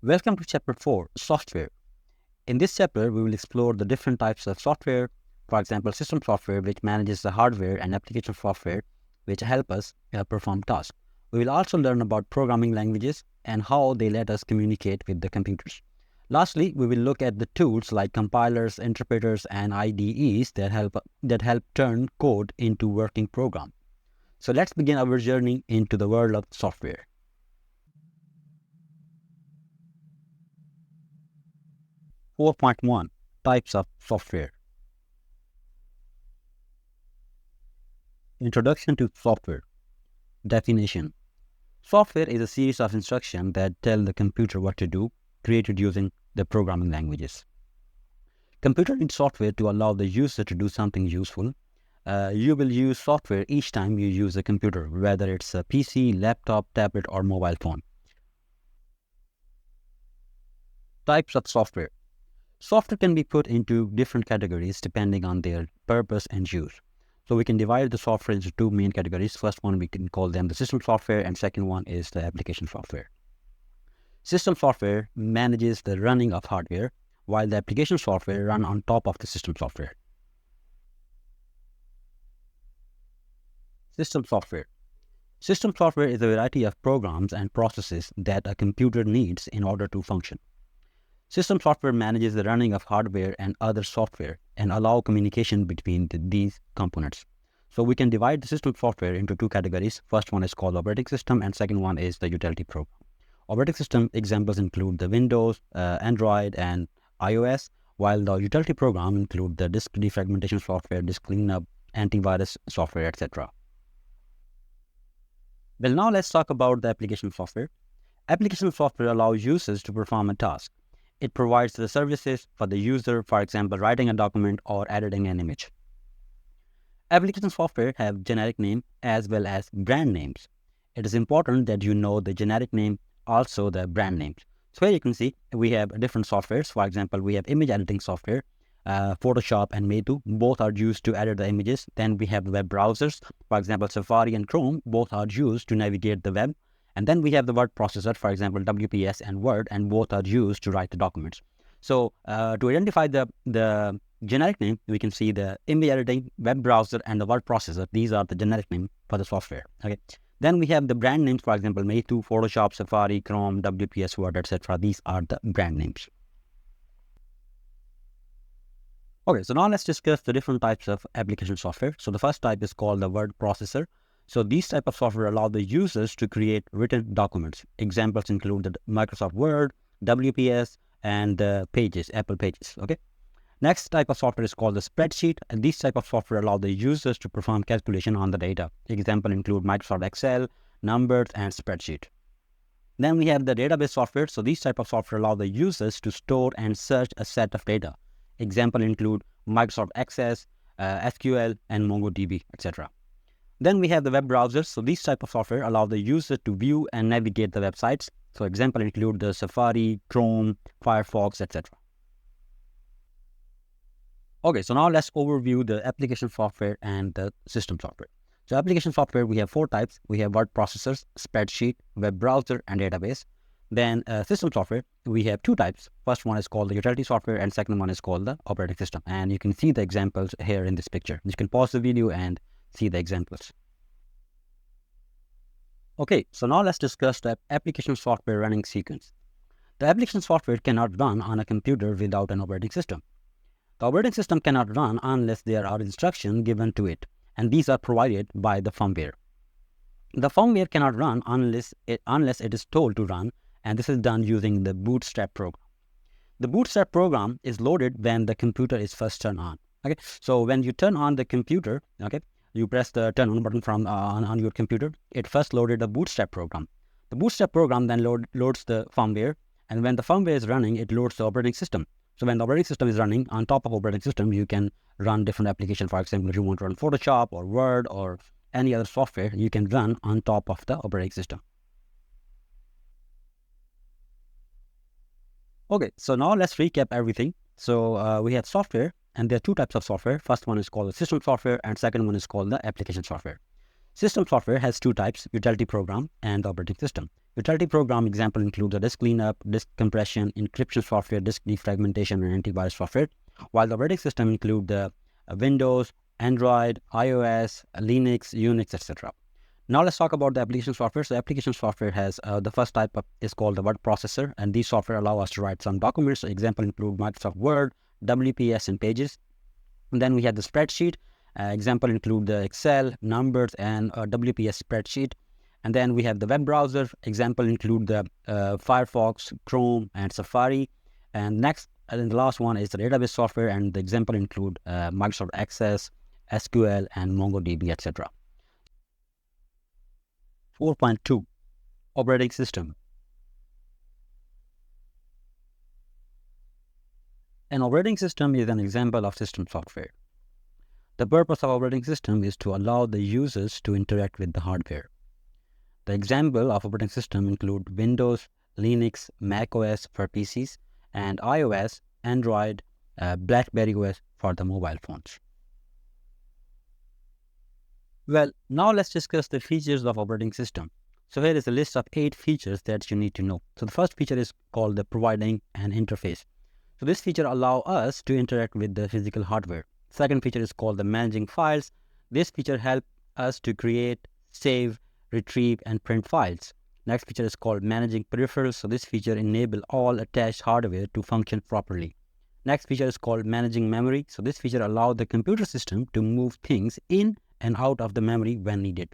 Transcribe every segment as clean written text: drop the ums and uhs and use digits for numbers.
Welcome to Chapter 4, Software. In this chapter, we will explore the different types of software, for example, system software, which manages the hardware, and application software, which help us perform tasks. We will also learn about programming languages and how they let us communicate with the computers. Lastly, we will look at the tools like compilers, interpreters, and IDEs that help turn code into working program. So let's begin our journey into the world of software. .1 Types of software. Introduction to software. Definition. Software is a series of instructions that tell the computer what to do, created using the programming languages. Computer needs software to allow the user to do something useful. You will use software each time you use a computer, whether it's a PC, laptop, tablet, or mobile phone. Types of software. Software can be put into different categories depending on their purpose and use. So we can divide the software into two main categories. First one, we can call them the system software, and second one is the application software. System software manages the running of hardware, while the application software run on top of the system software. System software. System software is a variety of programs and processes that a computer needs in order to function. System software manages the running of hardware and other software and allow communication between these components. So we can divide the system software into two categories. First one is called operating system, and second one is the utility program. Operating system examples include the Windows, Android, and iOS, while the utility program include the disk defragmentation software, disk cleanup, antivirus software, etc. Well, now let's talk about the application software. Application software allows users to perform a task. It provides the services for the user, for example, writing a document or editing an image. Application software have generic name as well as brand names. It is important that you know the generic name, also the brand names. So here you can see we have different softwares. For example, we have image editing software, Photoshop and Meitu, both are used to edit the images. Then we have web browsers, for example, Safari and Chrome, both are used to navigate the web. And then we have the word processor, for example, WPS and Word, and both are used to write the documents. So to identify the generic name, we can see the image editing, web browser, and the word processor. These are the generic name for the software. Okay. Then we have the brand names, for example, Meitu, Photoshop, Safari, Chrome, WPS, Word, etc. These are the brand names. Okay, so now let's discuss the different types of application software. So the first type is called the word processor. So these type of software allow the users to create written documents. Examples include the Microsoft Word, WPS, and Pages, Apple Pages. Okay. Next type of software is called the spreadsheet, and these type of software allow the users to perform calculation on the data. Example include Microsoft Excel, Numbers, and Spreadsheet. Then we have the database software. So these type of software allow the users to store and search a set of data. Example include Microsoft Access, SQL, and MongoDB, etc. Then we have the web browsers. So these type of software allow the user to view and navigate the websites. So example include the Safari, Chrome, Firefox, etc. Okay, so now let's overview the application software and the system software. So application software, we have four types. We have word processors, spreadsheet, web browser, and database. Then system software, we have two types. First one is called the utility software, and second one is called the operating system. And you can see the examples here in this picture. You can pause the video and see the examples. Okay, so now let's discuss the application software running sequence. The application software cannot run on a computer without an operating system. The operating system cannot run unless there are instructions given to it, and these are provided by the firmware. The firmware cannot run unless it is told to run, and this is done using the bootstrap program. The bootstrap program is loaded when the computer is first turned on. Okay, so when you turn on the computer, okay, you press the turn on button from on your computer. It first loaded the bootstrap program. The bootstrap program then loads the firmware, and when the firmware is running, it loads the operating system. So when the operating system is running, on top of operating system, you can run different applications. For example, if you want to run Photoshop or Word or any other software, you can run on top of the operating system. Okay, so now let's recap everything. So we have software, and there are two types of software. First one is called the system software, and second one is called the application software. System software has two types, utility program and the operating system. Utility program example includes a disk cleanup, disk compression, encryption software, disk defragmentation, and antivirus software, while the operating system include the Windows, Android, iOS, Linux, Unix, etc. Now let's talk about the application software. So application software has the first type is called the word processor, and these software allow us to write some documents. So example include Microsoft Word, WPS, and Pages. And then we have the spreadsheet. Example include the Excel, Numbers, and WPS spreadsheet. And then we have the web browser. Example include the Firefox, Chrome, and Safari. And next, and then the last one is the database software, and the example include Microsoft Access, SQL, and MongoDB, etc. 4.2 Operating System. An operating system is an example of system software. The purpose of operating system is to allow the users to interact with the hardware. The example of operating system include Windows, Linux, Mac OS for PCs, and iOS, Android, BlackBerry OS for the mobile phones. Well, now let's discuss the features of operating system. So here is a list of 8 features that you need to know. So the first feature is called the providing an interface. So this feature allows us to interact with the physical hardware. Second feature is called the managing files. This feature helps us to create, save, retrieve, and print files. Next feature is called managing peripherals. So this feature enables all attached hardware to function properly. Next feature is called managing memory. So this feature allows the computer system to move things in and out of the memory when needed.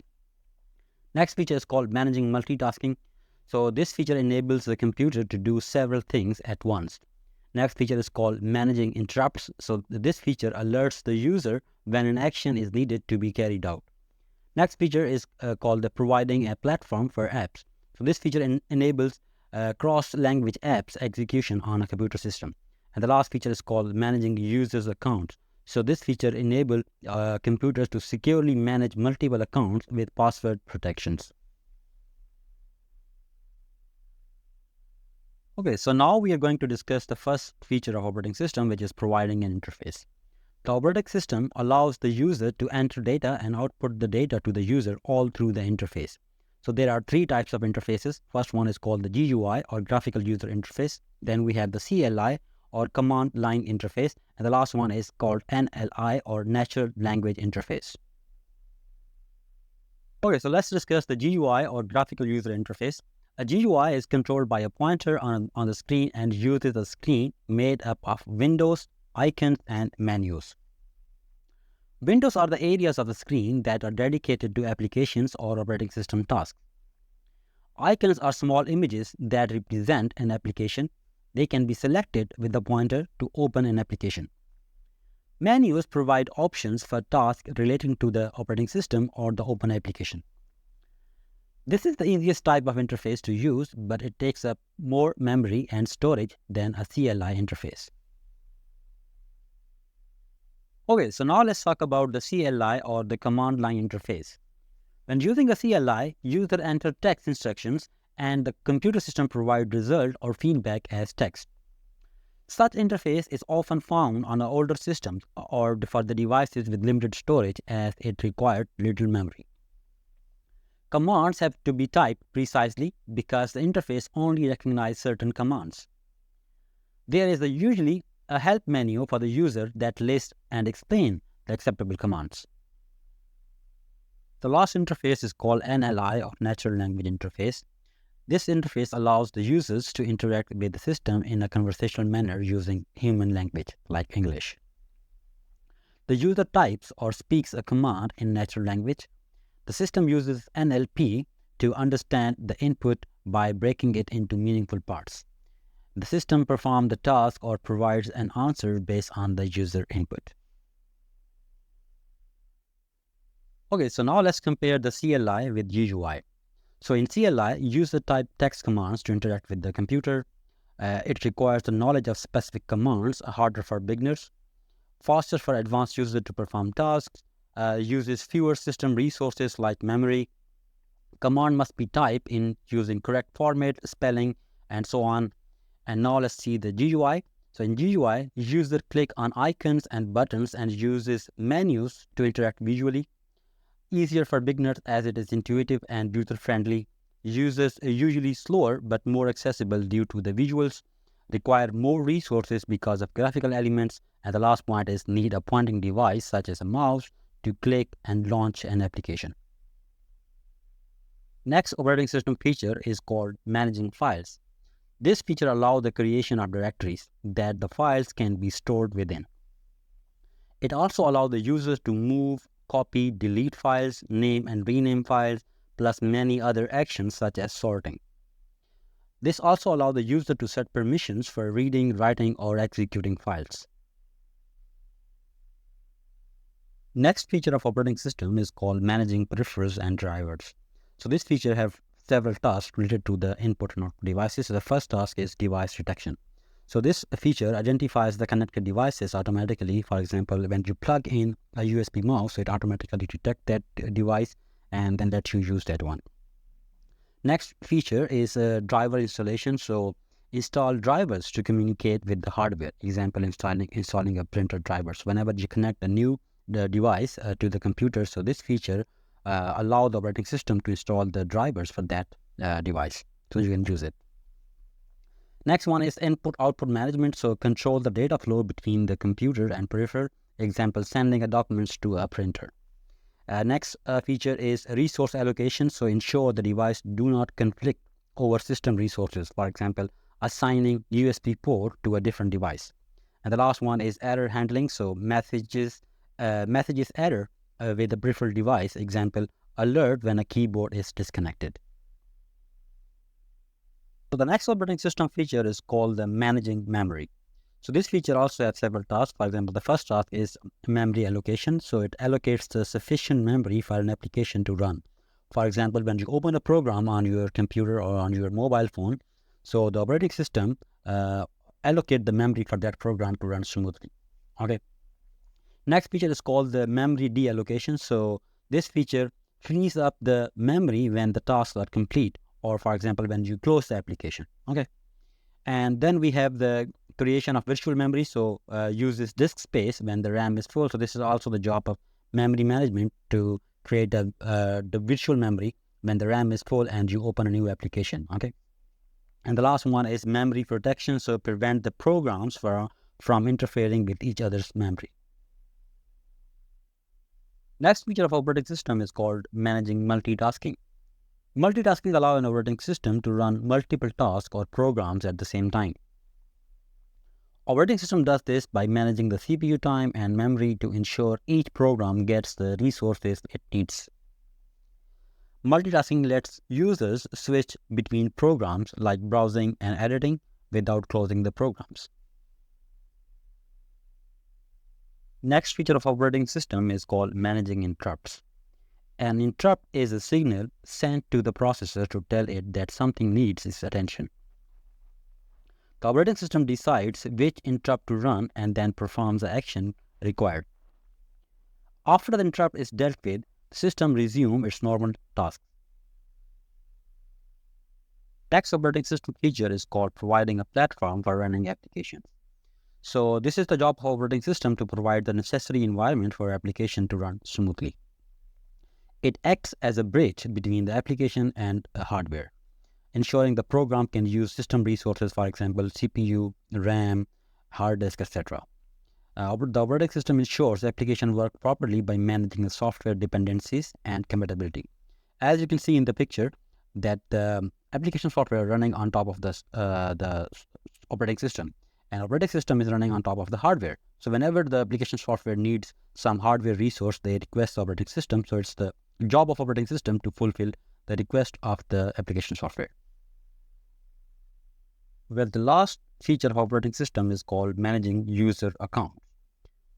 Next feature is called managing multitasking. So this feature enables the computer to do several things at once. Next feature is called managing interrupts. So this feature alerts the user when an action is needed to be carried out. Next feature is called the providing a platform for apps. So this feature enables cross-language apps execution on a computer system. And the last feature is called managing users' accounts. So this feature enables computers to securely manage multiple accounts with password protections. Okay, so now we are going to discuss the first feature of operating system, which is providing an interface. The operating system allows the user to enter data and output the data to the user all through the interface. So there are 3 types of interfaces. First one is called the GUI or graphical user interface. Then we have the CLI or command line interface. And the last one is called NLI or natural language interface. Okay, so let's discuss the GUI or graphical user interface. A GUI is controlled by a pointer on the screen and uses a screen made up of windows, icons, and menus. Windows are the areas of the screen that are dedicated to applications or operating system tasks. Icons are small images that represent an application. They can be selected with the pointer to open an application. Menus provide options for tasks relating to the operating system or the open application. This is the easiest type of interface to use, but it takes up more memory and storage than a CLI interface. Okay, so now let's talk about the CLI or the command line interface. When using a CLI, user enter text instructions and the computer system provides result or feedback as text. Such interface is often found on older systems or for the devices with limited storage as it required little memory. Commands have to be typed precisely because the interface only recognizes certain commands. There is usually a help menu for the user that lists and explains the acceptable commands. The last interface is called NLI or Natural Language Interface. This interface allows the users to interact with the system in a conversational manner using human language like English. The user types or speaks a command in natural language. The system uses NLP to understand the input by breaking it into meaningful parts. The system performs the task or provides an answer based on the user input. Okay, so now let's compare the CLI with GUI. So in CLI, user type text commands to interact with the computer. It requires the knowledge of specific commands, harder for beginners, faster for advanced users to perform tasks, uses fewer system resources like memory. Command must be typed in using correct format, spelling, and so on. And now let's see the GUI. So in GUI, user click on icons and buttons and uses menus to interact visually. easier for beginners as it is intuitive and user-friendly. Users are usually slower but more accessible due to the visuals, require more resources because of graphical elements, and the last point is need a pointing device such as a mouse to click and launch an application. Next operating system feature is called managing files. This feature allows the creation of directories that the files can be stored within. It also allows the users to move, copy, delete files, name and rename files, plus many other actions such as sorting. This also allows the user to set permissions for reading, writing, or executing files. Next feature of operating system is called managing peripherals and drivers. So this feature has several tasks related to the input and output devices. So the first task is device detection. So this feature identifies the connected devices automatically. For example, when you plug in a USB mouse, it automatically detects that device and then lets you use that one. Next feature is driver installation. So install drivers to communicate with the hardware. Example, installing a printer drivers. Whenever you connect a new device to the computer, so this feature allow the operating system to install the drivers for that device so you can use it. Next one is input-output management. So control the data flow between the computer and peripheral. Example, sending a documents to a printer. Next feature is resource allocation. So ensure the device do not conflict over system resources. For example, assigning USB port to a different device. And the last one is error handling. So messages error with the peripheral device. Example, alert when a keyboard is disconnected. So the next operating system feature is called the managing memory. So this feature also has several tasks. For example, the first task is memory allocation. So it allocates the sufficient memory for an application to run. For example, when you open a program on your computer or on your mobile phone, so the operating system allocate the memory for that program to run smoothly. Okay. Next feature is called the memory deallocation. So this feature frees up the memory when the tasks are complete, or for example, when you close the application. Okay. And then we have the creation of virtual memory. So uses disk space when the RAM is full. So this is also the job of memory management, to create the virtual memory when the RAM is full and you open a new application. Okay. And the last one is memory protection. So prevent the programs from interfering with each other's memory. Next feature of operating system is called managing multitasking. Multitasking allows an operating system to run multiple tasks or programs at the same time. Operating system does this by managing the CPU time and memory to ensure each program gets the resources it needs. Multitasking lets users switch between programs like browsing and editing without closing the programs. Next feature of operating system is called managing interrupts. An interrupt is a signal sent to the processor to tell it that something needs its attention. The operating system decides which interrupt to run and then performs the action required. After the interrupt is dealt with, the system resumes its normal tasks. Next operating system feature is called providing a platform for running applications. So this is the job of operating system to provide the necessary environment for application to run smoothly. It acts as a bridge between the application and the hardware, ensuring the program can use system resources, for example, CPU, RAM, hard disk, etc. The operating system ensures the application works properly by managing the software dependencies and compatibility. As you can see in the picture, that the application software running on top of the operating system, and operating system is running on top of the hardware. So whenever the application software needs some hardware resource, they request the operating system. So it's the job of operating system to fulfill the request of the application software. Well, the last feature of operating system is called managing user accounts.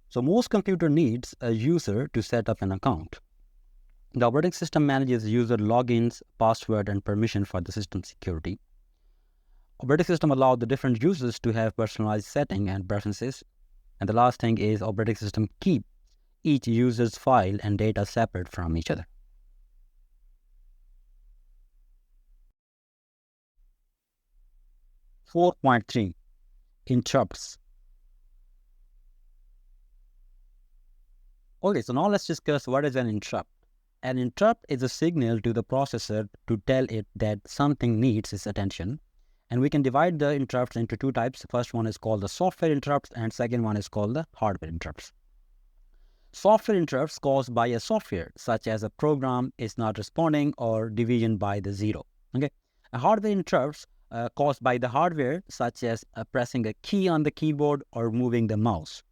So most computer needs a user to set up an account. The operating system manages user logins, password, and permission for the system security. Operating system allows the different users to have personalized setting and preferences. And the last thing is operating system keeps each user's file and data separate from each other. .3 Interrupts. Okay, so now let's discuss what is an interrupt. An interrupt is a signal to the processor to tell it that something needs its attention. And we can divide the interrupts into two types. The first one is called the software interrupts and second one is called the hardware interrupts. Software interrupts caused by a software, such as a program is not responding or division by the zero. Okay. A hardware interrupts caused by the hardware, such as pressing a key on the keyboard or moving the mouse.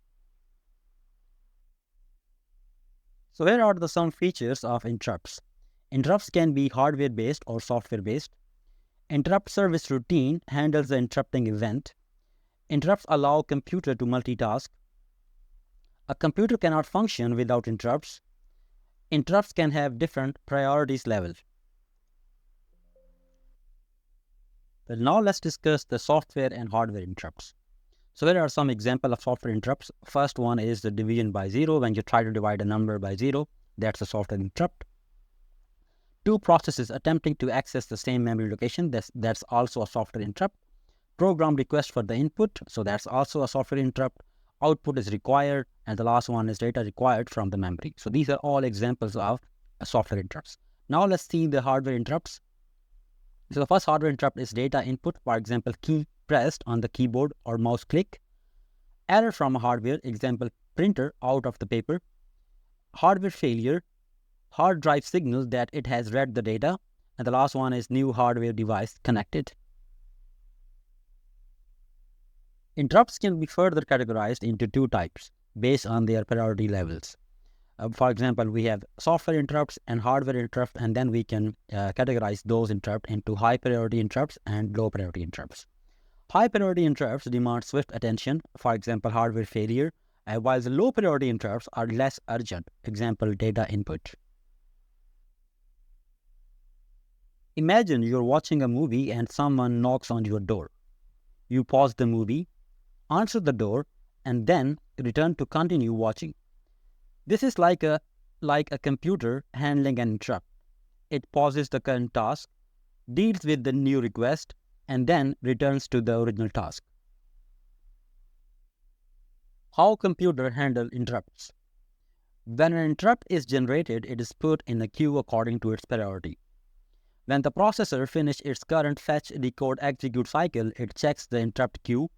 So here are some features of interrupts. Interrupts can be hardware-based or software-based. Interrupt service routine handles the interrupting event. Interrupts allow computer to multitask. A computer cannot function without interrupts. Interrupts can have different priorities levels. Well, now let's discuss the software and hardware interrupts. So here are some examples of software interrupts. First one is the division by zero. When you try to divide a number by zero, that's a software interrupt. Two processes attempting to access the same memory location, that's also a software interrupt. Program request for the input, so that's also a software interrupt. Output is required, and the last one is data required from the memory. So these are all examples of software interrupts. Now let's see the hardware interrupts. So the first hardware interrupt is data input, for example, key pressed on the keyboard or mouse click. Error from a hardware, example, printer out of the paper. Hardware failure, hard drive signal that it has read the data. And the last one is new hardware device connected. Interrupts can be further categorized into two types based on their priority levels. For example, we have software interrupts and hardware interrupts, and then we can categorize those interrupts into high priority interrupts and low priority interrupts. High priority interrupts demand swift attention, for example, hardware failure, while the low priority interrupts are less urgent, example, data input. Imagine you're watching a movie and someone knocks on your door. You pause the movie, answer the door, and then return to continue watching. This is like a computer handling an interrupt. It pauses the current task, deals with the new request, and then returns to the original task. How computer handle interrupts? When an interrupt is generated, it is put in a queue according to its priority. When the processor finishes its current fetch, decode, execute cycle, it checks the interrupt queue.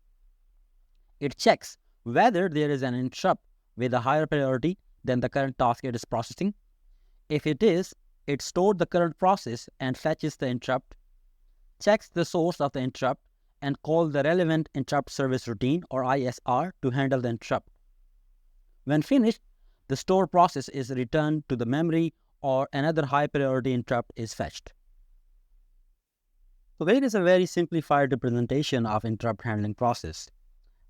It checks whether there is an interrupt with a higher priority than the current task it is processing. If it is, it stores the current process and fetches the interrupt, checks the source of the interrupt, and calls the relevant interrupt service routine or ISR to handle the interrupt. When finished, the stored process is returned to the memory or another high priority interrupt is fetched. So here is a very simplified representation of interrupt handling process.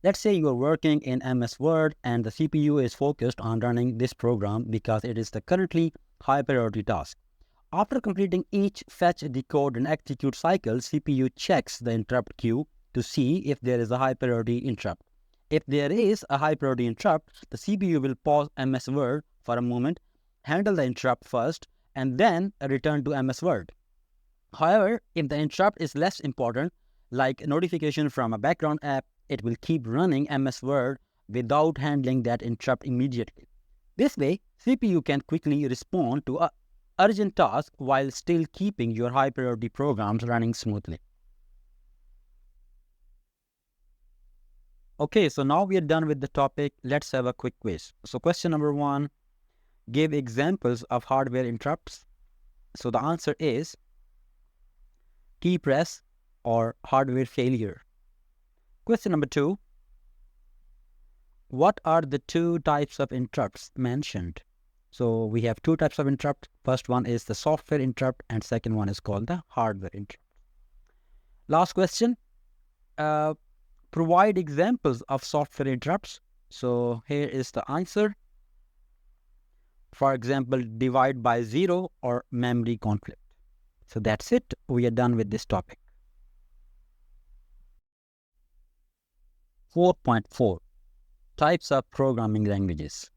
Let's say you are working in MS Word and the CPU is focused on running this program because it is the currently high priority task. After completing each fetch, decode, and execute cycle, CPU checks the interrupt queue to see if there is a high priority interrupt. If there is a high priority interrupt, the CPU will pause MS Word for a moment, handle the interrupt first, and then return to MS Word. However, if the interrupt is less important, like a notification from a background app, it will keep running MS Word without handling that interrupt immediately. This way, CPU can quickly respond to an urgent task while still keeping your high priority programs running smoothly. Okay, so now we are done with the topic. Let's have a quick quiz. So question number 1, give examples of hardware interrupts. So the answer is key press or hardware failure. Question number 2, what are the two types of interrupts mentioned? So we have two types of interrupt. First one is the software interrupt and second one is called the hardware interrupt. Last question, provide examples of software interrupts. So here is the answer. For example, divide by zero or memory conflict. So that's it. We are done with this topic. 4.4 Types of programming languages.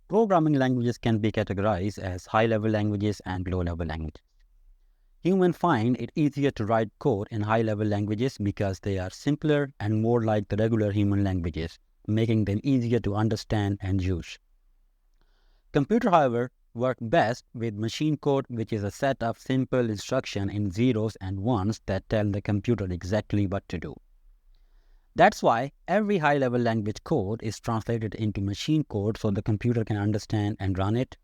Programming languages can be categorized as high-level languages and low-level languages. Humans find it easier to write code in high-level languages because they are simpler and more like the regular human languages, making them easier to understand and use. Computer, however, work best with machine code, which is a set of simple instructions in zeros and ones that tell the computer exactly what to do. That's why every high-level language code is translated into machine code so the computer can understand and run it.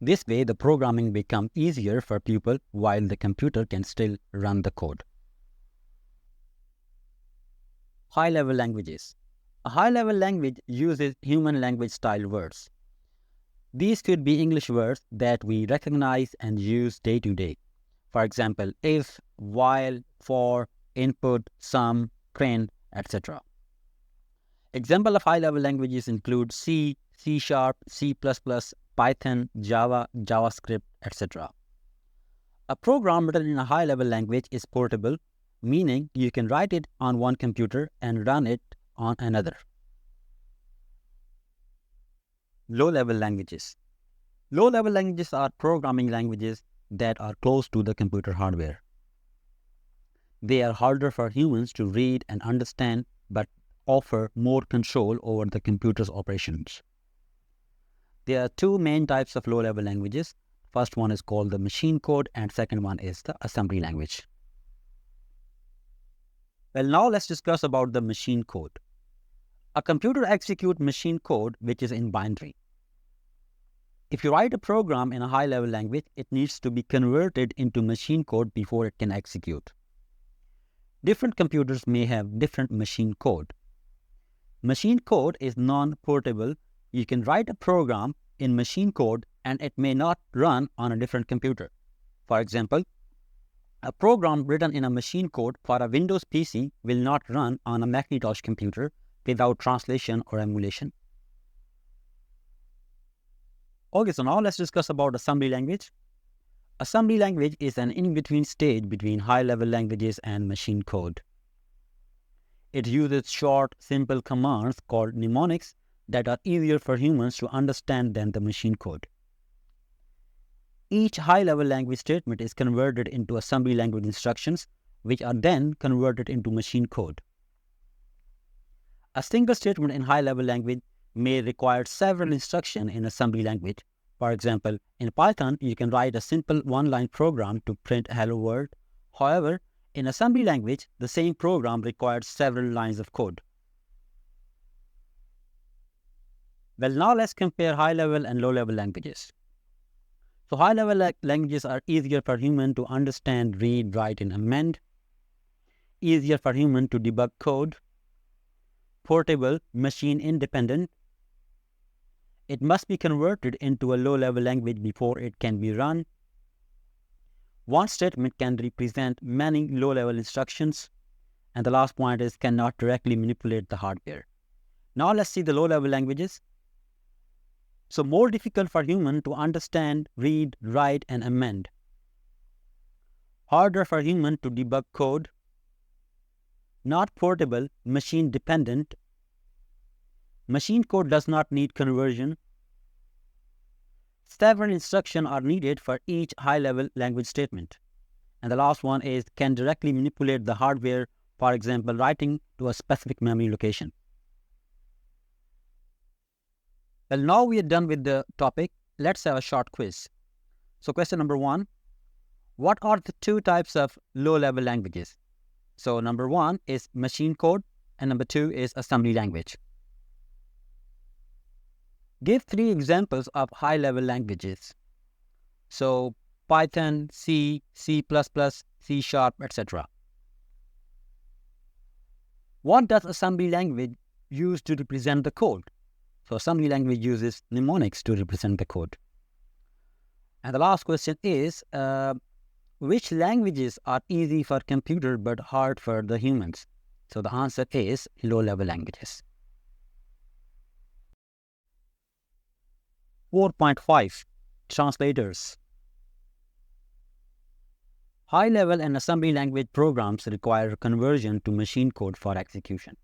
This way, the programming becomes easier for people while the computer can still run the code. High-level languages. A high-level language uses human language-style words. These could be English words that we recognize and use day to day. For example, if, while, for, input, sum, print, etc. Example of high-level languages include C, C#, C++, Python, Java, JavaScript, etc. A program written in a high-level language is portable, meaning you can write it on one computer and run it on another. Low-level languages. Low-level languages are programming languages that are close to the computer hardware. They are harder for humans to read and understand, but offer more control over the computer's operations. There are two main types of low-level languages. First one is called the machine code, and second one is the assembly language. Well, now let's discuss about the machine code. A computer executes machine code which is in binary. If you write a program in a high-level language, it needs to be converted into machine code before it can execute. Different computers may have different machine code. Machine code is non-portable. You can write a program in machine code and it may not run on a different computer. For example, a program written in a machine code for a Windows PC will not run on a Macintosh computer without translation or emulation. Okay, so now let's discuss about assembly language. Assembly language is an in-between stage between high-level languages and machine code. It uses short, simple commands called mnemonics that are easier for humans to understand than the machine code. Each high-level language statement is converted into assembly language instructions, which are then converted into machine code. A single statement in high-level language may require several instructions in assembly language. For example, in Python, you can write a simple one-line program to print hello world. However, in assembly language, the same program requires several lines of code. Well, now let's compare high-level and low-level languages. So high-level languages are easier for humans to understand, read, write, and amend. Easier for humans to debug code. Portable, machine independent. It must be converted into a low-level language before it can be run. One statement can represent many low-level instructions. And the last point is cannot directly manipulate the hardware. Now let's see the low-level languages. So more difficult for humans to understand, read, write, and amend. Harder for humans to debug code. Not portable, machine dependent. Machine code does not need conversion. Several instructions are needed for each high-level language statement. And the last one is can directly manipulate the hardware, for example, writing to a specific memory location. Well, now we are done with the topic. Let's have a short quiz. So question number 1, what are the two types of low-level languages? So number 1 is machine code and number 2 is assembly language. Give 3 examples of high-level languages. So Python, C, C++, C#, etc. What does assembly language use to represent the code? So assembly language uses mnemonics to represent the code. And the last question is, which languages are easy for computer but hard for the humans? So the answer is low-level languages. 4.5 Translators. High-level and assembly language programs require conversion to machine code for execution.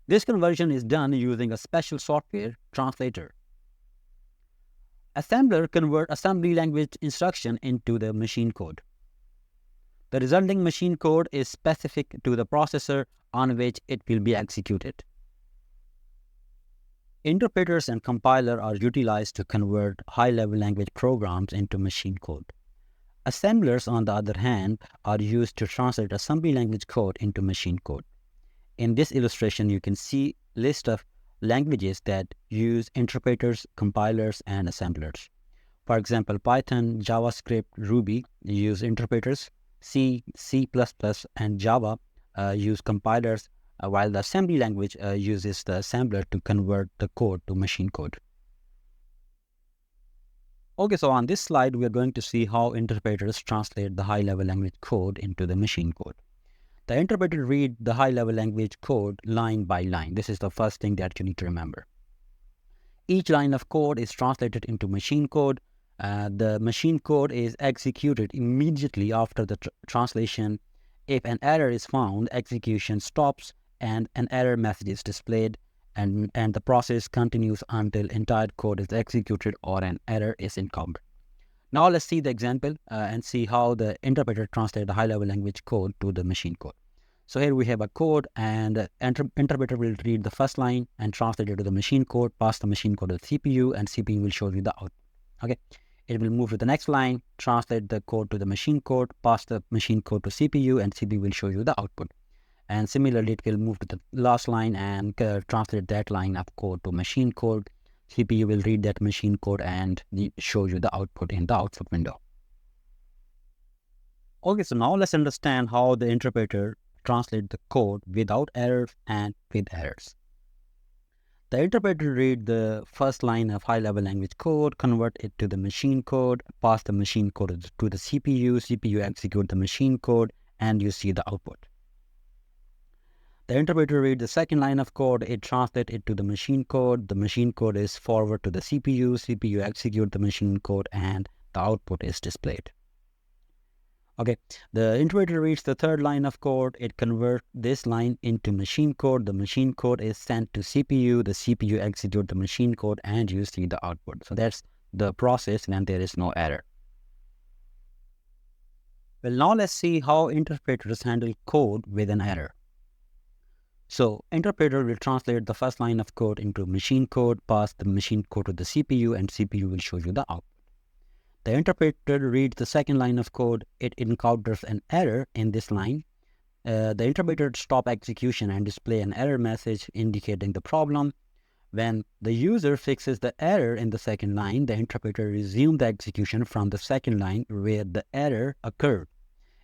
This conversion is done using a special software, translator. Assembler converts assembly language instruction into the machine code. The resulting machine code is specific to the processor on which it will be executed. Interpreters and compiler are utilized to convert high-level language programs into machine code. Assemblers, on the other hand, are used to translate assembly language code into machine code. In this illustration, you can see a list of languages that use interpreters, compilers, and assemblers. For example, Python, JavaScript, Ruby use interpreters. C, C++, and Java use compilers, while the assembly language uses the assembler to convert the code to machine code. Okay, so on this slide, we are going to see how interpreters translate the high-level language code into the machine code. The interpreter reads the high-level language code line by line. This is the first thing that you need to remember. Each line of code is translated into machine code. The machine code is executed immediately after the translation. If an error is found, execution stops and an error message is displayed, and the process continues until entire code is executed or an error is encountered. Now let's see the example and see how the interpreter translates the high-level language code to the machine code. So here we have a code, and the interpreter will read the first line and translate it to the machine code, pass the machine code to the CPU, and CPU will show you the output. Okay, it will move to the next line, translate the code to the machine code, pass the machine code to CPU, and CPU will show you the output. And similarly, it will move to the last line and translate that line of code to machine code. CPU will read that machine code and show you the output in the output window. Okay, so now let's understand how the interpreter translates the code without errors and with errors. The interpreter reads the first line of high-level language code, convert it to the machine code, pass the machine code to the CPU, CPU execute the machine code, and you see the output. The interpreter reads the second line of code, it translates it to the machine code is forwarded to the CPU, CPU execute the machine code, and the output is displayed. Okay, the interpreter reads the third line of code, it converts this line into machine code, the machine code is sent to CPU, the CPU execute the machine code, and you see the output. So that's the process when there is no error. Well, now let's see how interpreters handle code with an error. So interpreter will translate the first line of code into machine code, pass the machine code to the CPU, and CPU will show you the output. The interpreter reads the second line of code, it encounters an error in this line. The interpreter stops execution and displays an error message indicating the problem. When the user fixes the error in the second line, the interpreter resumes the execution from the second line where the error occurred,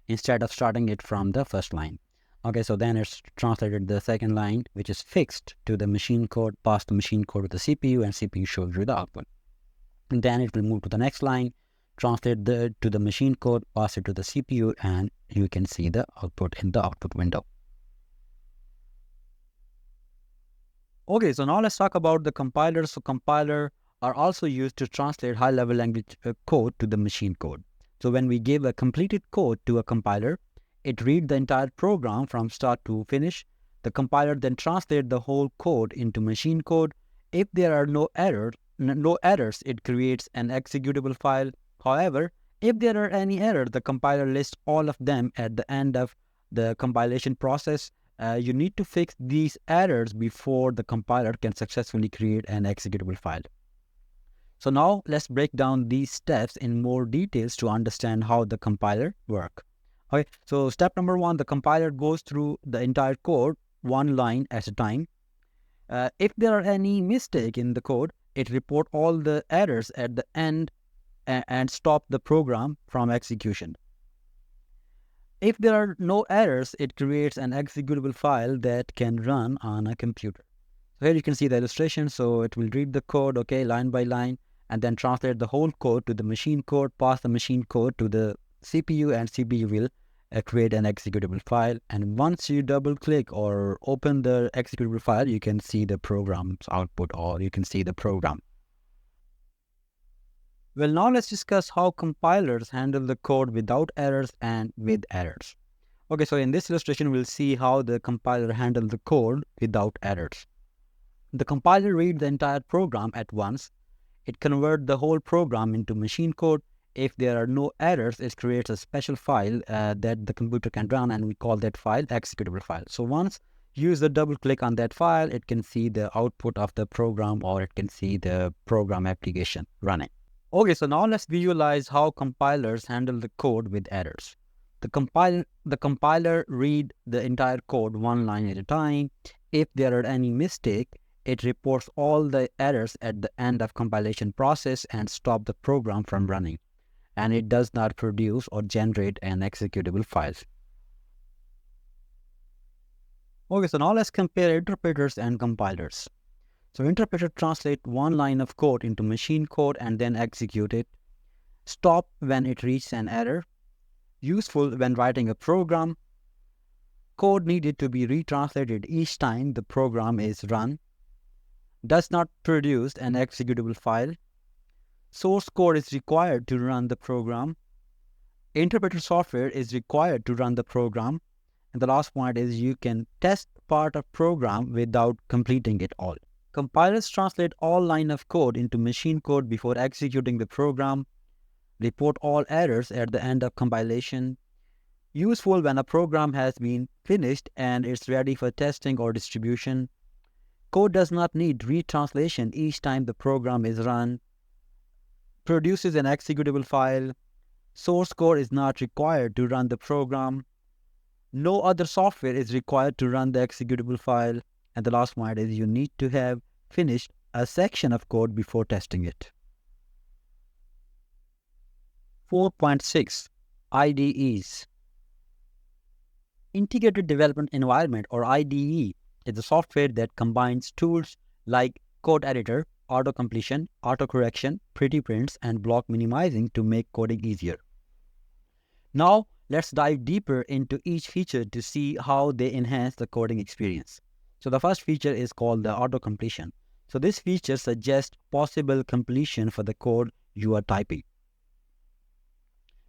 instead of starting it from the first line. Okay, so then it's translated the second line, which is fixed, to the machine code, pass the machine code to the CPU, and CPU shows you the output. And then it will move to the next line, translate to the machine code, pass it to the CPU, and you can see the output in the output window. Okay, so now let's talk about the compilers. So compilers are also used to translate high-level language code to the machine code. So when we give a completed code to a compiler, it reads the entire program from start to finish. The compiler then translates the whole code into machine code. If there are no errors, it creates an executable file. However, if there are any errors, the compiler lists all of them at the end of the compilation process. You need to fix these errors before the compiler can successfully create an executable file. So now let's break down these steps in more details to understand how the compiler works. Okay, so step number one, the compiler goes through the entire code one line at a time. If there are any mistake in the code, it reports all the errors at the end and stop the program from execution. If there are no errors, it creates an executable file that can run on a computer. So here you can see the illustration. So it will read the code, okay, line by line, and then translate the whole code to the machine code, pass the machine code to the CPU, and CPU will create an executable file. And once you double click or open the executable file, you can see the program's output, or you can see the program. Well, now let's discuss how compilers handle the code without errors and with errors. Okay, so in this illustration, we'll see how the compiler handles the code without errors. The compiler reads the entire program at once. It converts the whole program into machine code. If there are no errors, it creates a special file that the computer can run, and we call that file executable file. So once User double click on that file, it can see the output of the program, or it can see the program application running. Okay, so now let's visualize how compilers handle the code with errors. The compiler read the entire code one line at a time. If there are any mistake, it reports all the errors at the end of compilation process and stop the program from running. And it does not produce or generate an executable file. Okay, so now let's compare interpreters and compilers. So interpreter translate one line of code into machine code and then execute it. Stop when it reaches an error. Useful when writing a program. Code needed to be retranslated each time the program is run. Does not produce an executable file. Source code is required to run the program. Interpreter software is required to run the program. And the last point is you can test part of program without completing it all. Compilers translate all line of code into machine code before executing the program. Report all errors at the end of compilation. Useful when a program has been finished and it's ready for testing or distribution. Code does not need retranslation each time the program is run. Produces an executable file. Source code is not required to run the program. No other software is required to run the executable file. And the last point is you need to have finished a section of code before testing it. 4.6 IDEs. Integrated Development Environment, or IDE, is a software that combines tools like code editor, auto-completion, auto-correction, pretty prints, and block minimizing to make coding easier. Now, let's dive deeper into each feature to see how they enhance the coding experience. So the first feature is called the auto-completion. So this feature suggests possible completion for the code you are typing.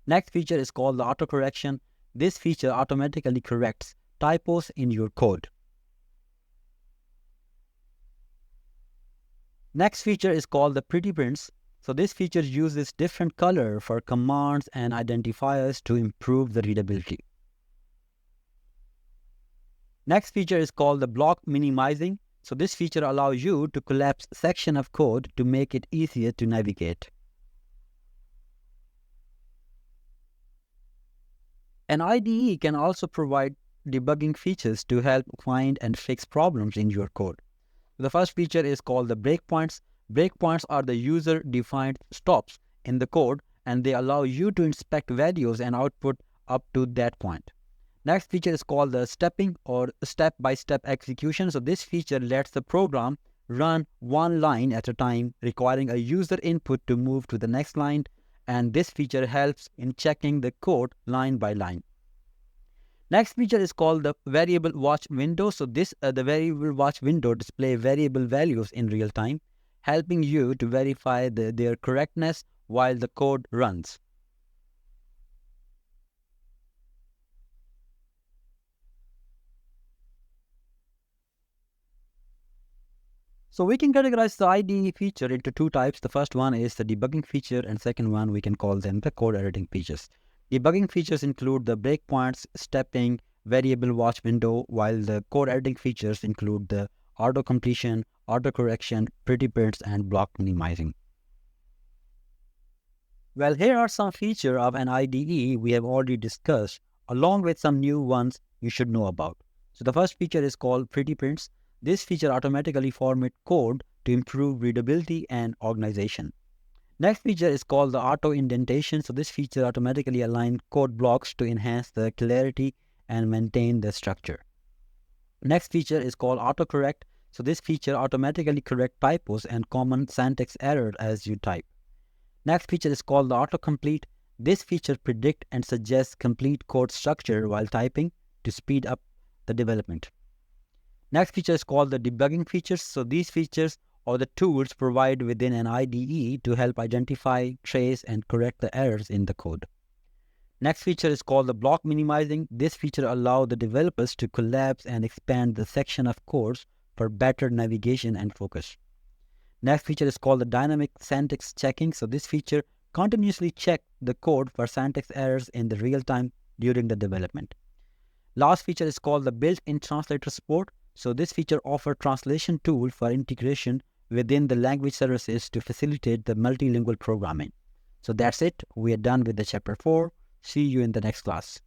Next feature is called the auto-correction. This feature automatically corrects typos in your code. Next feature is called the pretty prints. So this feature uses different color for commands and identifiers to improve the readability. Next feature is called the block minimizing. So this feature allows you to collapse section of code to make it easier to navigate. An IDE can also provide debugging features to help find and fix problems in your code. The first feature is called the breakpoints. Breakpoints are the user-defined stops in the code, and they allow you to inspect values and output up to that point. Next feature is called the stepping or step-by-step execution. So this feature lets the program run one line at a time, requiring a user input to move to the next line, and this feature helps in checking the code line by line. Next feature is called the variable watch window. So the variable watch window display variable values in real time, helping you to verify their correctness while the code runs. So we can categorize the IDE feature into two types. The first one is the debugging feature, and second one we can call them the code editing features. Debugging features include the breakpoints, stepping, variable watch window, while the code editing features include the auto-completion, auto-correction, pretty prints, and block minimizing. Well, here are some features of an IDE we have already discussed, along with some new ones you should know about. So the first feature is called pretty prints. This feature automatically formats code to improve readability and organization. Next feature is called the auto indentation. So this feature automatically aligns code blocks to enhance the clarity and maintain the structure. Next feature is called autocorrect. So this feature automatically corrects typos and common syntax errors as you type. Next feature is called the autocomplete. This feature predicts and suggests complete code structure while typing to speed up the development. Next feature is called the debugging features. So these features or the tools provided within an IDE to help identify, trace, and correct the errors in the code. Next feature is called the block minimizing. This feature allows the developers to collapse and expand the section of code for better navigation and focus. Next feature is called the dynamic syntax checking. So this feature continuously checks the code for syntax errors in the real time during the development. Last feature is called the built-in translator support. So this feature offers translation tool for integration within the language services to facilitate the multilingual programming. So that's it. We are done with the chapter 4. See you in the next class.